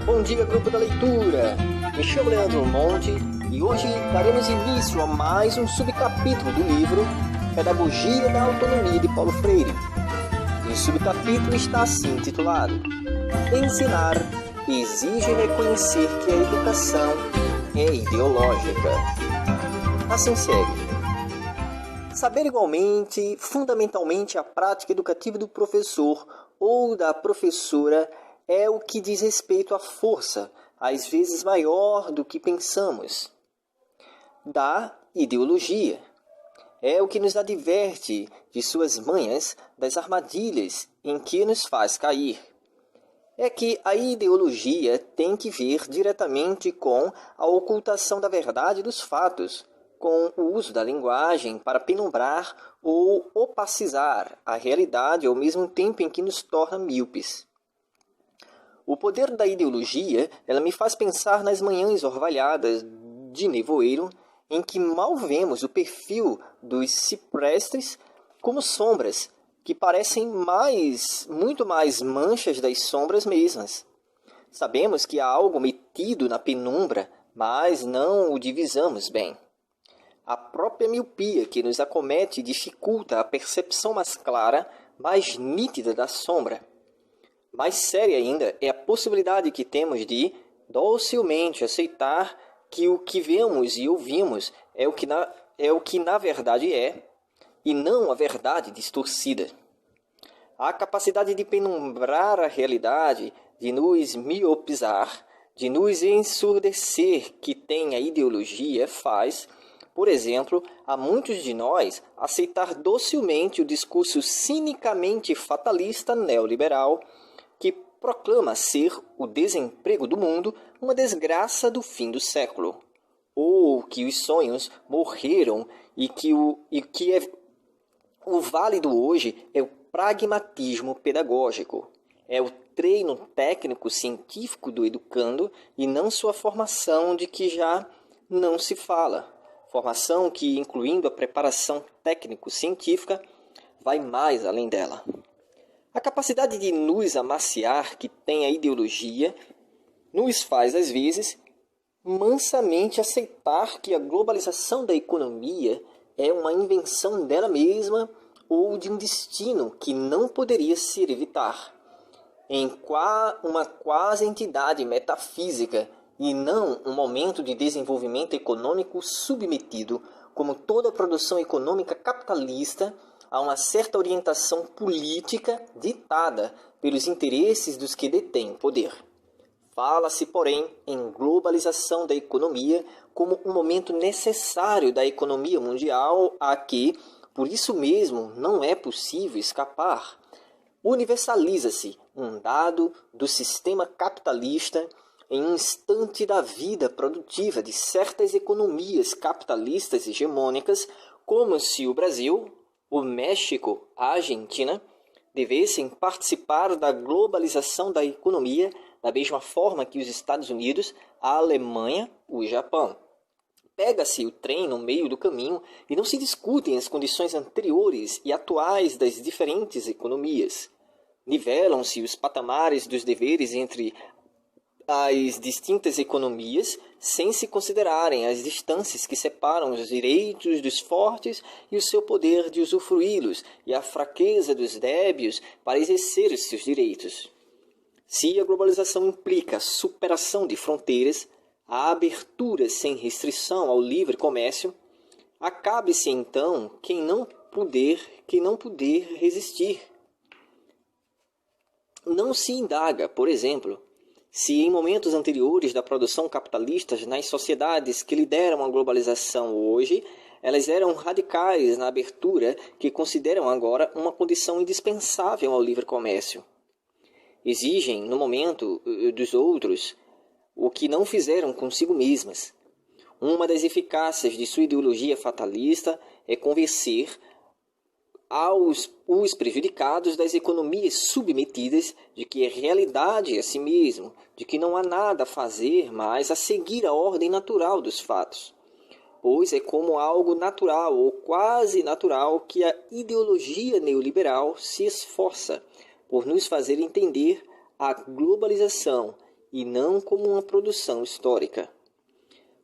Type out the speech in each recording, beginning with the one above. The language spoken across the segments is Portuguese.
Bom dia grupo da leitura! Me chamo Leandro Monte e hoje daremos início a mais um subcapítulo do livro Pedagogia da Autonomia de Paulo Freire. E o subcapítulo está assim intitulado: Ensinar exige reconhecer que a educação é ideológica. Assim segue. Saber igualmente, fundamentalmente, a prática educativa do professor ou da professora é o que diz respeito à força, às vezes maior do que pensamos, da ideologia. É o que nos adverte de suas manhas, das armadilhas em que nos faz cair. É que a ideologia tem que ver diretamente com a ocultação da verdade dos fatos, com o uso da linguagem para penumbrar ou opacizar a realidade ao mesmo tempo em que nos torna míopes. O poder da ideologia, ela me faz pensar nas manhãs orvalhadas de nevoeiro, em que mal vemos o perfil dos ciprestes como sombras, que parecem muito mais manchas das sombras mesmas. Sabemos que há algo metido na penumbra, mas não o divisamos bem. A própria miopia que nos acomete dificulta a percepção mais clara, mais nítida da sombra. Mais séria ainda é a possibilidade que temos de docilmente aceitar que o que vemos e ouvimos é o que na verdade é, e não a verdade distorcida. A capacidade de penumbrar a realidade, de nos miopizar, de nos ensurdecer que tem a ideologia faz, por exemplo, a muitos de nós aceitar docilmente o discurso cinicamente fatalista neoliberal que proclama ser o desemprego do mundo uma desgraça do fim do século, ou que os sonhos morreram e que o válido hoje é o pragmatismo pedagógico, é o treino técnico científico do educando e não sua formação de que já não se fala. Formação que, incluindo a preparação técnico-científica, vai mais além dela. A capacidade de nos amaciar que tem a ideologia nos faz, às vezes, mansamente aceitar que a globalização da economia é uma invenção dela mesma ou de um destino que não poderia ser evitar, em uma quase entidade metafísica e não um momento de desenvolvimento econômico submetido, como toda produção econômica capitalista, a uma certa orientação política ditada pelos interesses dos que detêm poder. Fala-se, porém, em globalização da economia como um momento necessário da economia mundial a que, por isso mesmo, não é possível escapar. Universaliza-se um dado do sistema capitalista em um instante da vida produtiva de certas economias capitalistas hegemônicas, como se o Brasil, o México, a Argentina, devessem participar da globalização da economia da mesma forma que os Estados Unidos, a Alemanha, o Japão. Pega-se o trem no meio do caminho e não se discutem as condições anteriores e atuais das diferentes economias. Nivelam-se os patamares dos deveres entre as distintas economias, sem se considerarem as distâncias que separam os direitos dos fortes e o seu poder de usufruí-los, e a fraqueza dos débeis para exercer os seus direitos. Se a globalização implica a superação de fronteiras, a abertura sem restrição ao livre comércio, acabe-se então quem não puder resistir. Não se indaga, por exemplo, se em momentos anteriores da produção capitalista nas sociedades que lideram a globalização hoje, elas eram radicais na abertura que consideram agora uma condição indispensável ao livre comércio. Exigem, no momento dos outros, o que não fizeram consigo mesmas. Uma das eficácias de sua ideologia fatalista é convencer os prejudicados das economias submetidas de que é realidade a si mesmo, de que não há nada a fazer mais a seguir a ordem natural dos fatos. Pois é como algo natural ou quase natural que a ideologia neoliberal se esforça por nos fazer entender a globalização e não como uma produção histórica.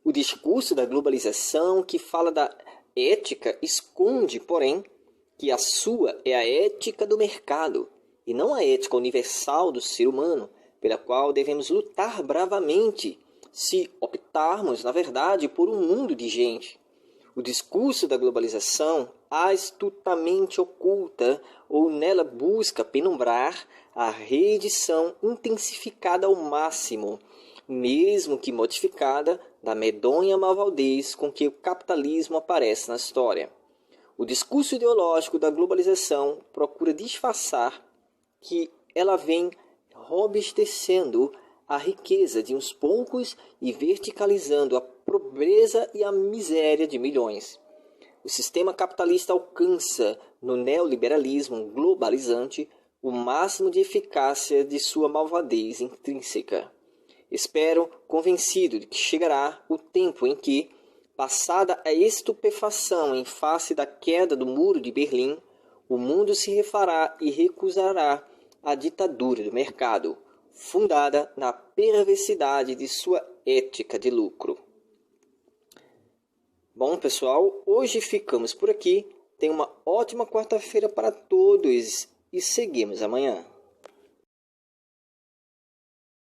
O discurso da globalização que fala da ética esconde, porém, que a sua é a ética do mercado e não a ética universal do ser humano, pela qual devemos lutar bravamente se optarmos, na verdade, por um mundo de gente. O discurso da globalização astutamente oculta ou nela busca penumbrar a reedição intensificada ao máximo, mesmo que modificada, da medonha malvadez com que o capitalismo aparece na história. O discurso ideológico da globalização procura disfarçar que ela vem robustecendo a riqueza de uns poucos e verticalizando a pobreza e a miséria de milhões. O sistema capitalista alcança, no neoliberalismo globalizante, o máximo de eficácia de sua malvadez intrínseca. Espero, convencido de que chegará o tempo em que, passada a estupefação em face da queda do Muro de Berlim, o mundo se refará e recusará a ditadura do mercado, fundada na perversidade de sua ética de lucro. Bom, pessoal, hoje ficamos por aqui. Tenha uma ótima quarta-feira para todos e seguimos amanhã.